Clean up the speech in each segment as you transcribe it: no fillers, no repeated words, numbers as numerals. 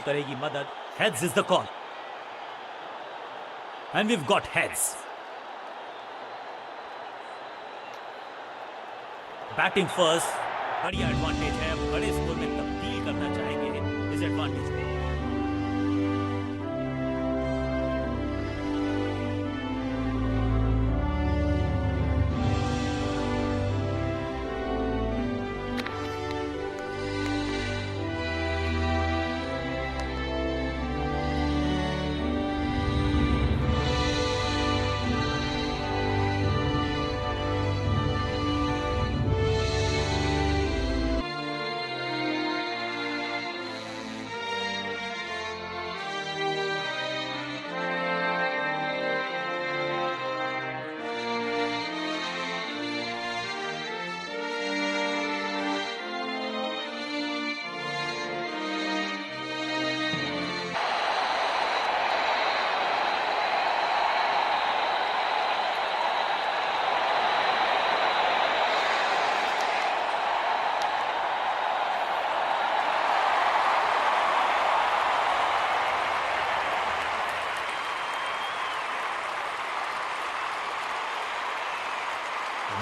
करेगी मदद। Heads is the call and we've got heads. Batting first, बढ़िया advantage है, बड़े स्कोर में तब्दील करना चाहेंगे इस एडवांटेज को।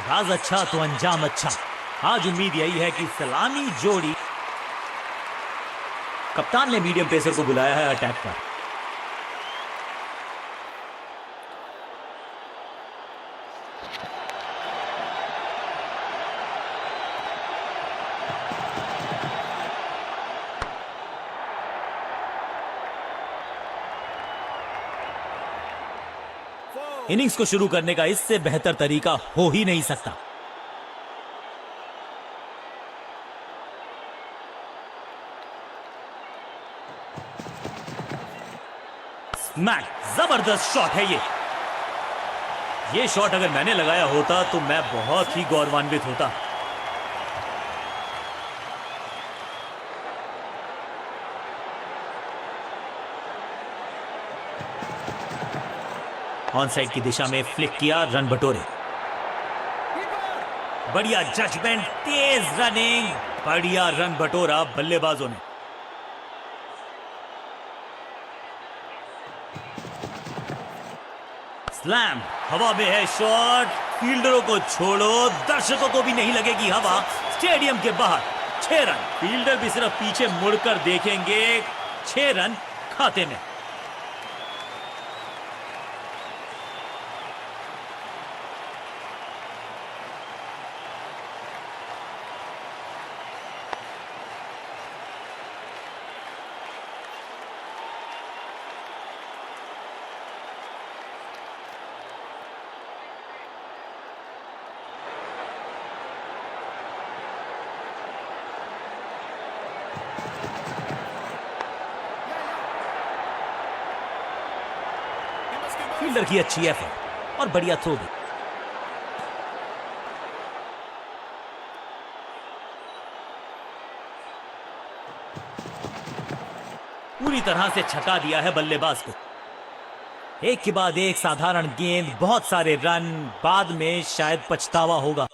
आगाज अच्छा तो अंजाम अच्छा। आज उम्मीद यही है कि सलामी जोड़ी। कप्तान ने मीडियम पेसर को बुलाया है अटैक पर। इनिंग्स को शुरू करने का इससे बेहतर तरीका हो ही नहीं सकता। स्मैक, जबरदस्त शॉट है ये शॉट अगर मैंने लगाया होता तो मैं बहुत ही गौरवान्वित होता। ऑन साइड की दिशा में फ्लिक किया, रन बटोरे। बढ़िया जजमेंट, तेज रनिंग, बढ़िया रन बटोरा बल्लेबाजों ने। स्लैम, हवा में है शॉट, फील्डरों को छोड़ो, दर्शकों को भी नहीं लगेगी हवा। स्टेडियम के बाहर 6 रन। फील्डर भी सिर्फ पीछे मुड़कर देखेंगे। 6 रन खाते में। फील्डर की अच्छी एफर्ट और बढ़िया थ्रो भी। पूरी तरह से छका दिया है बल्लेबाज को। एक के बाद एक साधारण गेंद, बहुत सारे रन, बाद में शायद पछतावा होगा।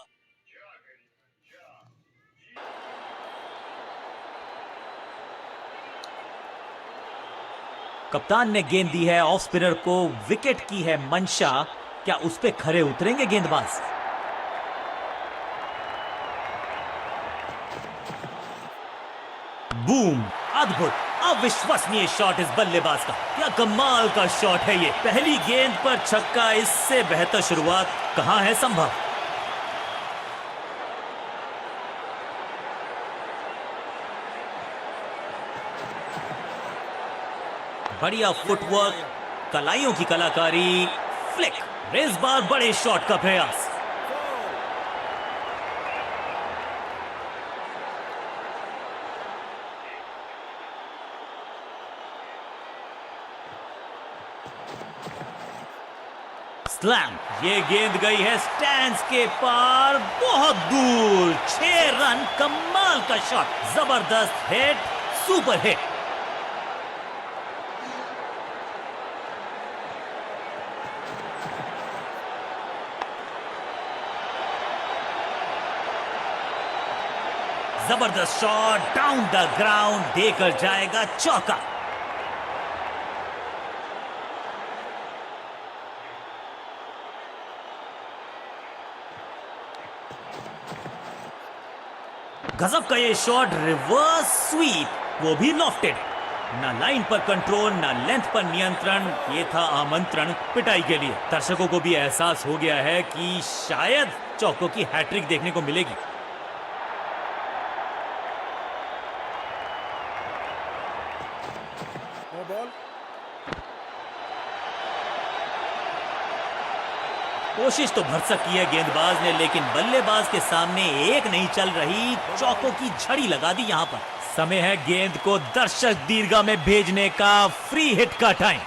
कप्तान ने गेंद दी है ऑफ स्पिनर को, विकेट की है मंशा। क्या उस पे खरे उतरेंगे गेंदबाज? बूम, अद्भुत, अविश्वसनीय शॉट इस बल्लेबाज का। क्या कमाल का शॉट है ये। पहली गेंद पर छक्का, इससे बेहतर शुरुआत कहां है संभव। बढ़िया फुटवर्क, कलाइयों की कलाकारी, फ्लिक, इस बार बड़े शॉट का प्रयास। स्लैम, ये गेंद गई है स्टैंड्स के पार, बहुत दूर। 6 रन, कमाल का शॉट, जबरदस्त हिट, सुपर हिट। जबरदस्त शॉट, डाउन द ग्राउंड, देकर जाएगा चौका। गजब का ये शॉट, रिवर्स स्वीप, वो भी लॉफ्टेड। ना लाइन पर कंट्रोल, ना लेंथ पर नियंत्रण, ये था आमंत्रण पिटाई के लिए। दर्शकों को भी एहसास हो गया है कि शायद चौको की हैट्रिक देखने को मिलेगी। कोशिश तो भरसक की है गेंदबाज ने, लेकिन बल्लेबाज के सामने एक नहीं चल रही। चौकों की झड़ी लगा दी यहां पर। समय है गेंद को दर्शक दीर्घा में भेजने का, फ्री हिट का टाइम।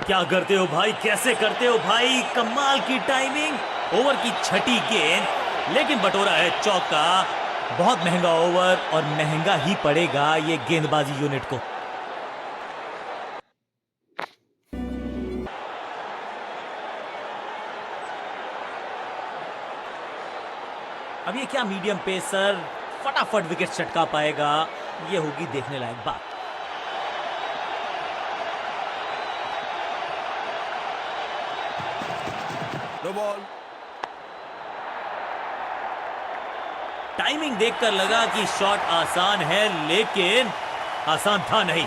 क्या करते हो भाई, कैसे करते हो भाई, कमाल की टाइमिंग। ओवर की छठी गेंद, लेकिन बटोरा है चौका। बहुत महंगा ओवर और महंगा ही पड़ेगा ये गेंदबाजी यूनिट को। अब ये क्या मीडियम पेसर फटाफट विकेट चटका पाएगा, ये होगी देखने लायक बात। टाइमिंग देखकर लगा कि शॉट आसान है, लेकिन आसान था नहीं।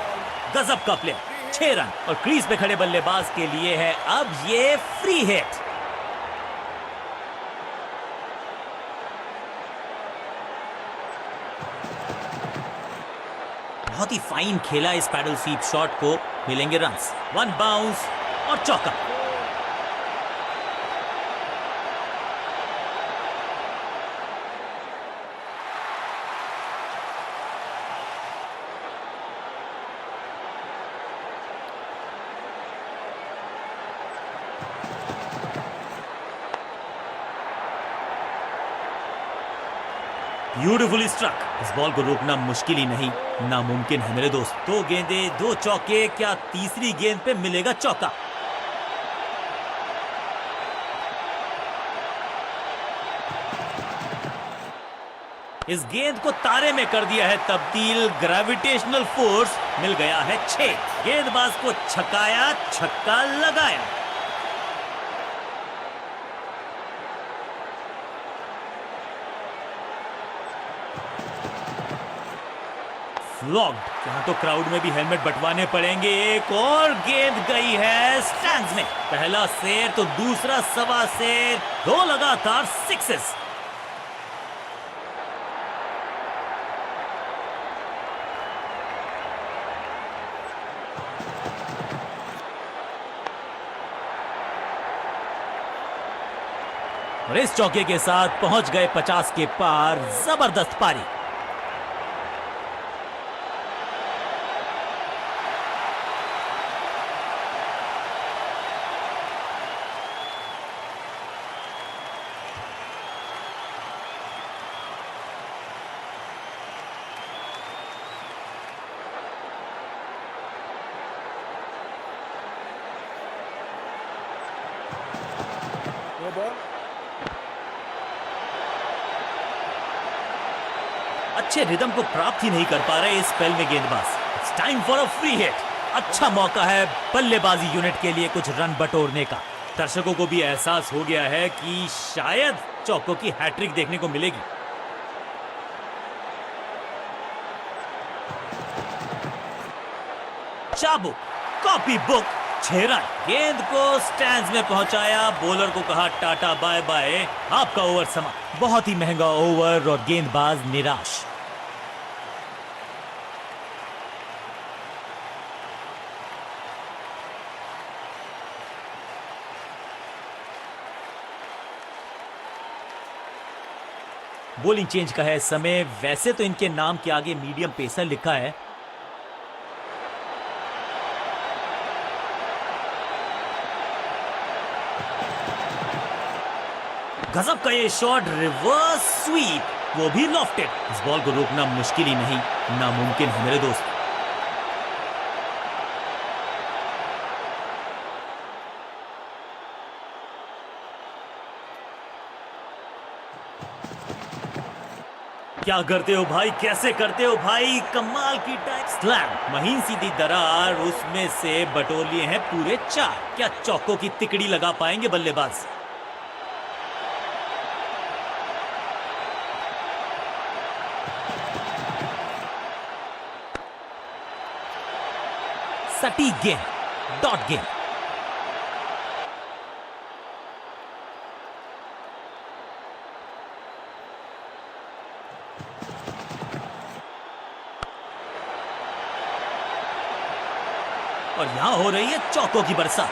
गजब का प्ले, 6 रन और क्रीज पे खड़े बल्लेबाज के लिए है अब ये फ्री हिट। बहुत ही फाइन खेला इस पैडल स्वीप शॉट को, मिलेंगे रन्स। 1 बाउंस और चौका। Beautifully struck. इस बॉल को रोकना मुश्किल ही नहीं, नामुमकिन है मेरे दोस्त। 2 गेंदे 2 चौके, क्या तीसरी गेंद पे मिलेगा चौका? इस गेंद को तारे में कर दिया है तब्दील, ग्रेविटेशनल फोर्स मिल गया है 6। गेंदबाज को छकाया, छक्का लगाया। फ्लॉग्ड। यहाँ तो क्राउड में भी हेलमेट बंटवाने पड़ेंगे। एक और गेंद गई है स्टैंड्स में। पहला शेर तो दूसरा सवा शेर, 2 लगातार सिक्सेस। और इस चौके के साथ पहुंच गए 50 के पार। जबरदस्त पारी। अच्छे रिदम को प्राप्त ही नहीं कर पा रहे इस स्पेल में गेंदबाज। It's time for a free hit. अच्छा मौका है बल्लेबाजी यूनिट के लिए कुछ रन बटोरने का। दर्शकों को भी एहसास हो गया है कि शायद चौको की हैट्रिक देखने को मिलेगी। चाबुक, कॉपी बुक, 6 रन। गेंद को स्टैंड्स में पहुंचाया, बॉलर को कहा टाटा बाय बाय, आपका ओवर समाप्त। बहुत ही महंगा ओवर और गेंदबाज निराश। बॉलिंग चेंज का है समय। वैसे तो इनके नाम के आगे मीडियम पेसर लिखा है। गजब का ये शॉट, रिवर्स स्वीप, वो भी लॉफ्टेड। इस बॉल को रोकना मुश्किल ही नहीं, नामुमकिन है मेरे दोस्त। क्या करते हो भाई, कैसे करते हो भाई, कमाल की टाइम स्लैम, महीन सीधी दरार, उसमें से बटोर लिए हैं पूरे 4। क्या चौकों की तिकड़ी लगा पाएंगे बल्लेबाज? सटीक गेंद, डॉट गेंद। और यहां हो रही है चौकों की बरसात।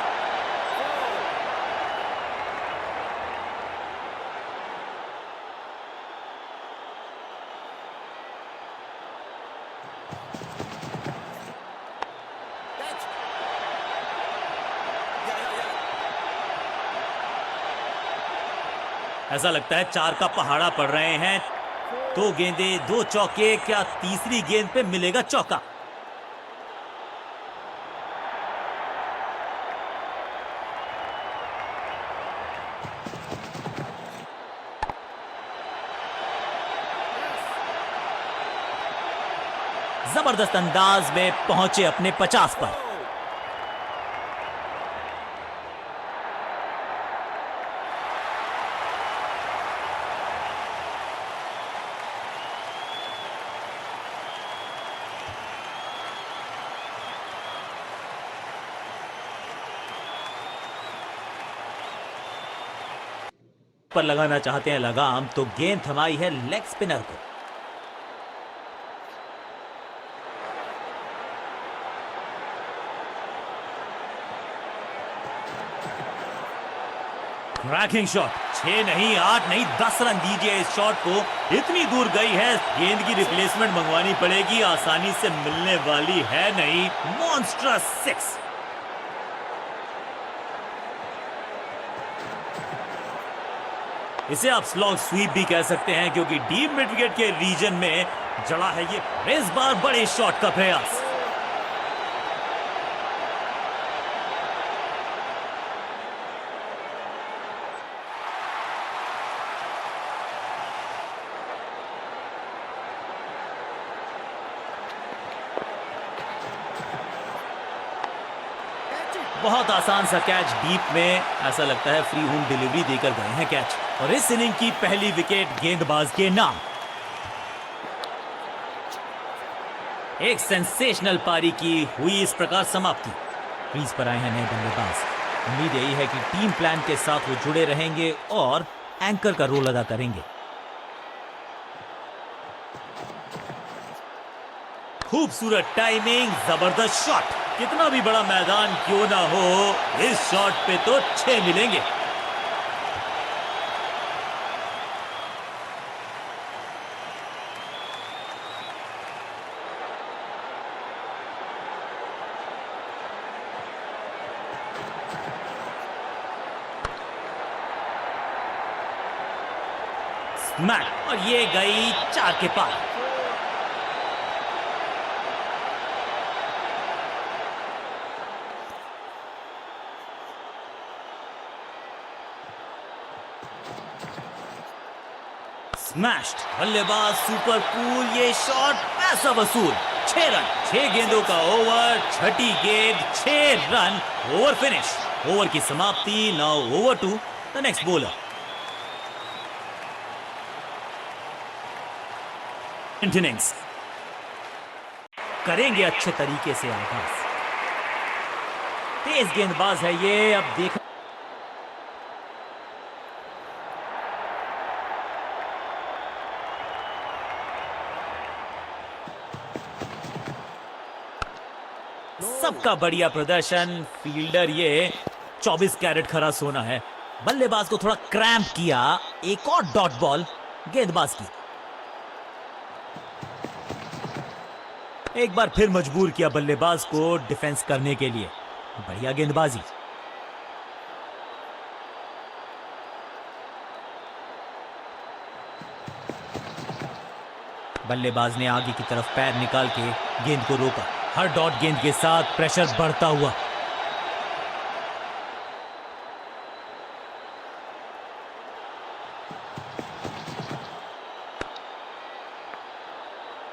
ऐसा लगता है 4 का पहाड़ा पड़ रहे हैं। 2 गेंदे, 2 चौके, क्या तीसरी गेंद पे मिलेगा चौका? जबरदस्त अंदाज में पहुंचे अपने 50 पर। पर लगाना चाहते हैं लगाम, तो गेंद थमाई है लेग स्पिनर को। क्रैकिंग शॉट, 6 नहीं 8 नहीं 10 रन दीजिए इस शॉट को। इतनी दूर गई है, गेंद की रिप्लेसमेंट मंगवानी पड़ेगी, आसानी से मिलने वाली है नहीं। मॉन्स्ट्रस 6। इसे आप स्लॉग स्वीप भी कह सकते हैं, क्योंकि डीप मिड विकेट के रीजन में जड़ा है ये इस बार बड़े शॉट का प्रयास। बहुत आसान सा कैच डीप में, ऐसा लगता है फ्री होम डिलीवरी देकर गए हैं कैच। और इस इनिंग की पहली विकेट गेंदबाज के नाम। एक सेंसेशनल पारी की हुई इस प्रकार समाप्ति। क्रीज पर आए हैं नए बल्लेबाज। उम्मीद यही है कि टीम प्लान के साथ वो जुड़े रहेंगे और एंकर का रोल अदा करेंगे। खूबसूरत टाइमिंग, जबरदस्त शॉट। कितना भी बड़ा मैदान क्यों ना हो, इस शॉट पे तो 6 मिलेंगे। स्मैक, और ये गई 4 के पार। स्मैश्ड, बल्लेबाज सुपर कूल, ये शॉट पैसा वसूल। 6 रन, 6 गेंदों का ओवर, छठी गेंद 6 रन, ओवर फिनिश। ओवर की समाप्ति। Now over to the next bowler. Innings करेंगे अच्छे तरीके से आगाज। तेज गेंदबाज है ये, अब देख सबका बढ़िया प्रदर्शन। फील्डर ये 24 कैरेट खरा सोना है। बल्लेबाज को थोड़ा क्रैम्प किया। एक और डॉट बॉल गेंदबाज की। एक बार फिर मजबूर किया बल्लेबाज को डिफेंस करने के लिए। बढ़िया गेंदबाजी। बल्लेबाज ने आगे की तरफ पैर निकाल के गेंद को रोका। हर डॉट गेंद के साथ प्रेशर बढ़ता हुआ।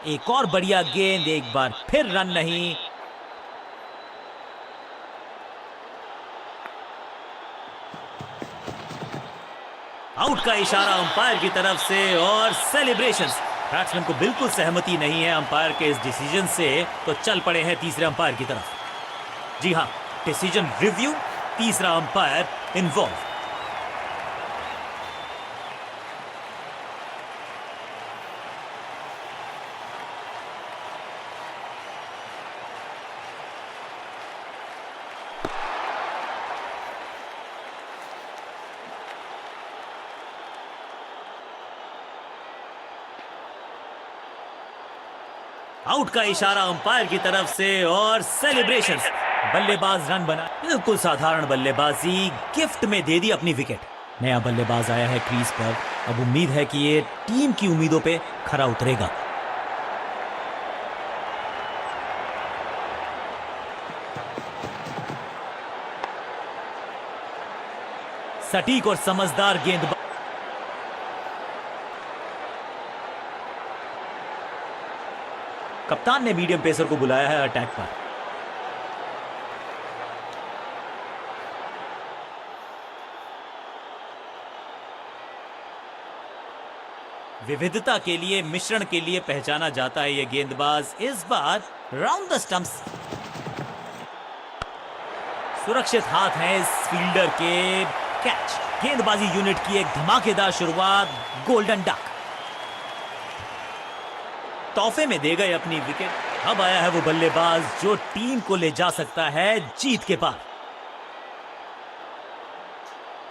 एक और बढ़िया गेंद, एक बार फिर रन नहीं। आउट का इशारा अंपायर की तरफ से और सेलिब्रेशंस। बैट्समैन को बिल्कुल सहमति नहीं है अंपायर के इस डिसीजन से, तो चल पड़े हैं तीसरे अंपायर की तरफ। जी हां, डिसीजन रिव्यू, तीसरा अंपायर इन्वॉल्व। आउट का इशारा अंपायर की तरफ से और सेलिब्रेशंस। बल्लेबाज रन बना, बिल्कुल साधारण बल्लेबाजी, गिफ्ट में दे दी अपनी विकेट। नया बल्लेबाज आया है क्रीज पर, अब उम्मीद है कि ये टीम की उम्मीदों पे खरा उतरेगा। सटीक और समझदार गेंदबाज। कप्तान ने मीडियम पेसर को बुलाया है अटैक पर। विविधता के लिए, मिश्रण के लिए पहचाना जाता है यह गेंदबाज। इस बार राउंड द स्टंप्स। सुरक्षित हाथ हैं इस फील्डर के। कैच। गेंदबाजी यूनिट की एक धमाकेदार शुरुआत। गोल्डन डक तोहफे में दे गए अपनी विकेट। अब आया है वो बल्लेबाज जो टीम को ले जा सकता है जीत के पार।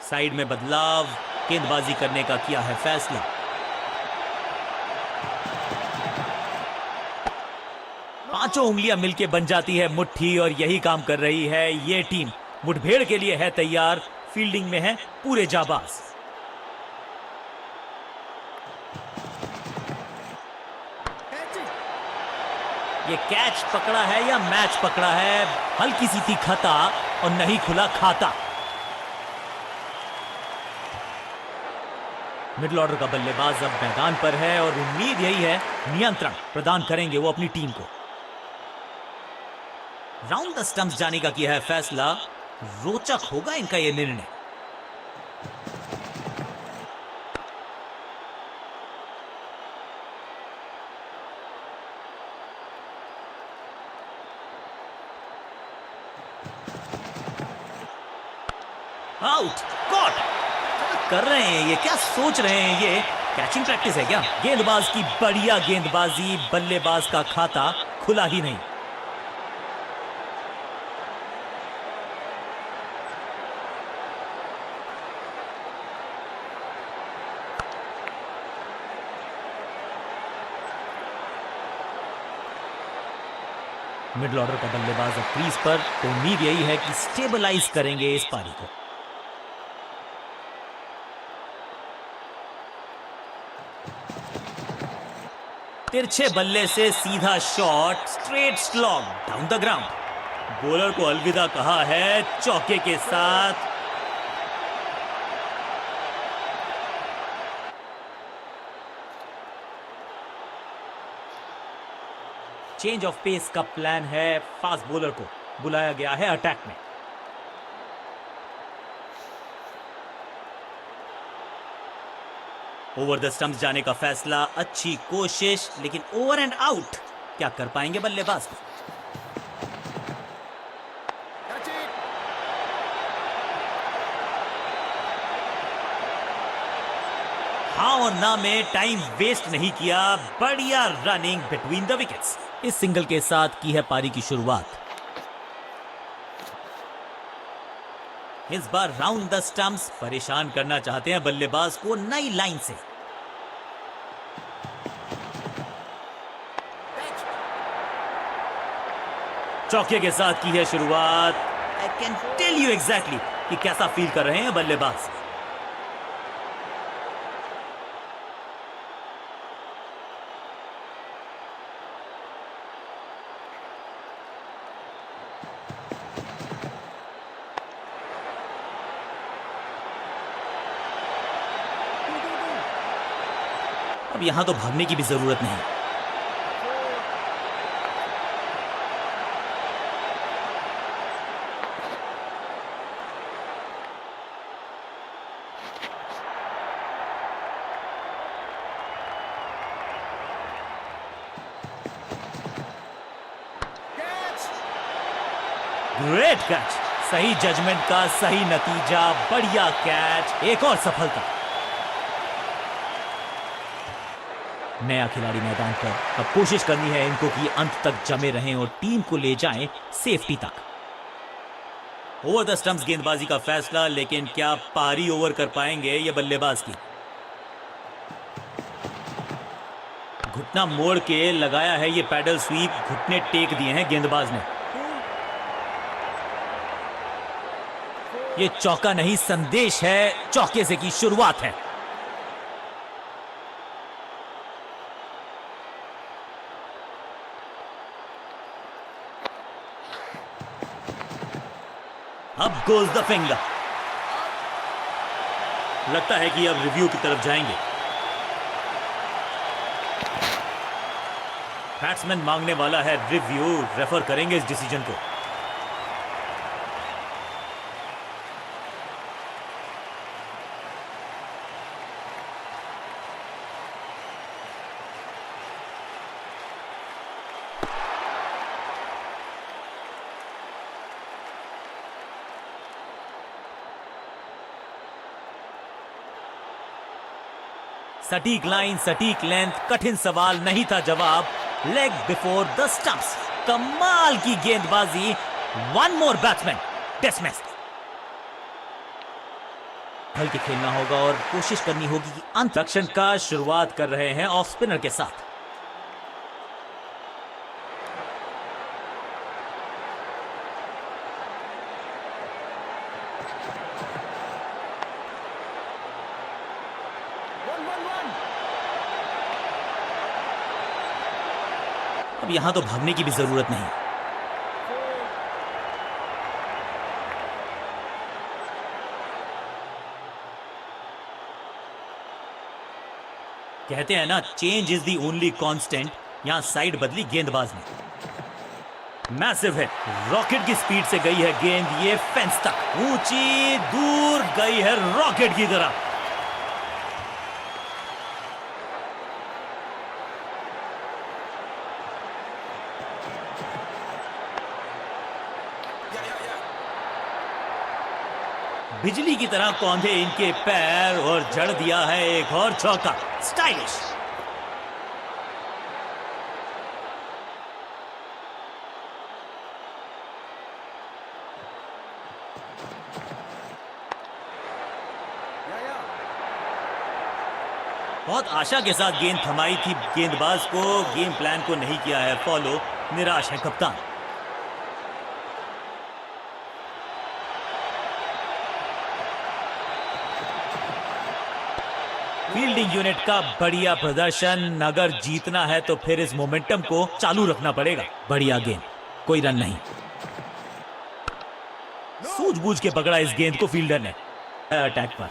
साइड में बदलाव, गेंदबाजी करने का किया है फैसला। पांचों उंगलियां मिलके बन जाती है मुट्ठी और यही काम कर रही है ये टीम। मुठभेड़ के लिए है तैयार, फील्डिंग में है पूरे जाबाज। ये कैच पकड़ा है या मैच पकड़ा है? हल्की सी थी खता और नहीं खुला खाता। मिडिल ऑर्डर का बल्लेबाज अब मैदान पर है और उम्मीद यही है नियंत्रण प्रदान करेंगे वो अपनी टीम को। राउंड द स्टंप्स जाने का किया है फैसला। रोचक होगा इनका यह निर्णय। आउट। कॉट। क्या कर रहे हैं ये? क्या सोच रहे हैं ये? कैचिंग प्रैक्टिस है क्या? गेंदबाज की बढ़िया गेंदबाजी, बल्लेबाज का खाता खुला ही नहीं। मिडिल ऑर्डर का बल्लेबाज अब क्रीज पर, तो उम्मीद यही है कि स्टेबलाइज करेंगे इस पारी को। तिरछे बल्ले से सीधा shot, straight slog down the ground. Bowler को अलविदा कहा है चौके के साथ। चेंज ऑफ पेस का प्लान है। फास्ट बॉलर को बुलाया गया है अटैक में। ओवर द स्टंप्स जाने का फैसला। अच्छी कोशिश, लेकिन ओवर एंड आउट। क्या कर पाएंगे बल्लेबाज? हाँ और ना में टाइम वेस्ट नहीं किया। बढ़िया रनिंग बिटवीन द विकेट्स। इस सिंगल के साथ की है पारी की शुरुआत। इस बार राउंड द स्टंप्स परेशान करना चाहते हैं बल्लेबाज को नई लाइन से। चौके के साथ की है शुरुआत। I can tell you exactly कि कैसा फील कर रहे हैं बल्लेबाज। अब यहां तो भागने की भी जरूरत नहीं। ग्रेट कैच, सही जजमेंट का सही नतीजा, बढ़िया कैच, एक और सफलता। नया खिलाड़ी मैदान पर, अब कोशिश करनी है इनको कि अंत तक जमे रहें और टीम को ले जाएं सेफ्टी तक। ओवर द स्टंप्स गेंदबाजी का फैसला, लेकिन क्या पारी ओवर कर पाएंगे ये बल्लेबाज की। घुटना मोड़ के लगाया है ये पैडल स्वीप, घुटने टेक दिए हैं गेंदबाज ने। ये चौका नहीं संदेश है, चौके से की शुरुआत है। अब गोज द फिंगर। लगता है कि अब रिव्यू की तरफ जाएंगे। बैट्समैन मांगने वाला है रिव्यू, रेफर करेंगे इस डिसीजन को। सटीक लाइन, सटीक लेंथ, कठिन सवाल नहीं था जवाब। लेग बिफोर द स्टंप्स, कमाल की गेंदबाजी। One more batsman dismissed. हल के खेलना होगा और कोशिश करनी होगी कि अंत रक्षण का शुरुआत कर रहे हैं ऑफ स्पिनर के साथ। अब यहां तो भागने की भी जरूरत नहीं। कहते हैं ना, change is the only constant. यहां साइड बदली गेंदबाज ने। मैसिव हिट, रॉकेट की स्पीड से गई है गेंद, ये फेंस तक ऊंची दूर गई है रॉकेट की तरह। बिजली की तरह कौंधे इनके पैर और जड़ दिया है एक और चौका। स्टाइलिश। बहुत आशा के साथ गेंद थमाई थी गेंदबाज को, गेम प्लान को नहीं किया है फॉलो, निराश है कप्तान। फील्डिंग यूनिट का बढ़िया प्रदर्शन। अगर जीतना है तो फिर इस मोमेंटम को चालू रखना पड़ेगा। बढ़िया गेंद, कोई रन नहीं। सूझबूझ के पकड़ा इस गेंद को फील्डर ने। अटैक पर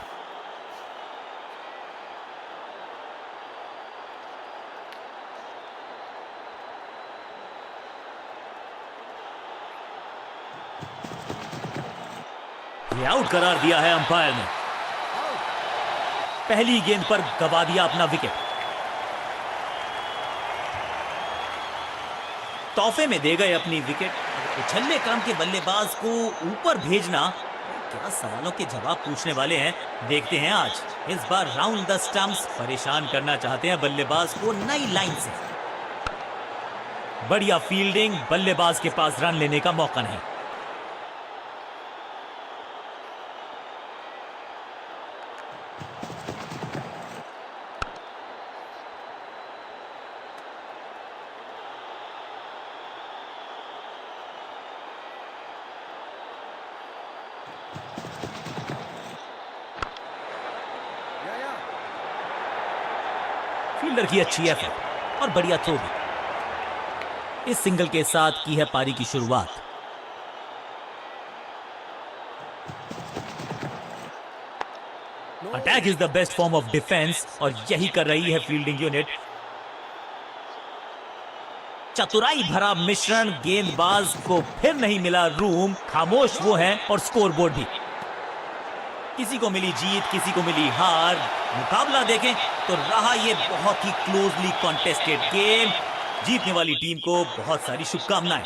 ये आउट करार दिया है अंपायर ने। पहली गेंद पर गवा दिया अपना विकेट। तोहफे में दे गए अपनी विकेट। उछलने क्रम के बल्लेबाज को ऊपर भेजना, क्या सवालों के जवाब पूछने वाले हैं, देखते हैं आज। इस बार राउंड द स्टंप्स, परेशान करना चाहते हैं बल्लेबाज को नई लाइन से। बढ़िया फील्डिंग, बल्लेबाज के पास रन लेने का मौका नहीं। फील्डर की अच्छी एफर्ट और बढ़िया थ्रो भी। इस सिंगल के साथ की है पारी की शुरुआत। Attack is the best form of defence और यही कर रही है फील्डिंग यूनिट। चतुराई भरा मिश्रण, गेंदबाज को फिर नहीं मिला रूम। खामोश वो हैं और स्कोरबोर्ड भी। किसी को मिली जीत, किसी को मिली हार। मुकाबला देखें तो रहा ये बहुत ही क्लोजली कॉन्टेस्टेड गेम। जीतने वाली टीम को बहुत सारी शुभकामनाएं।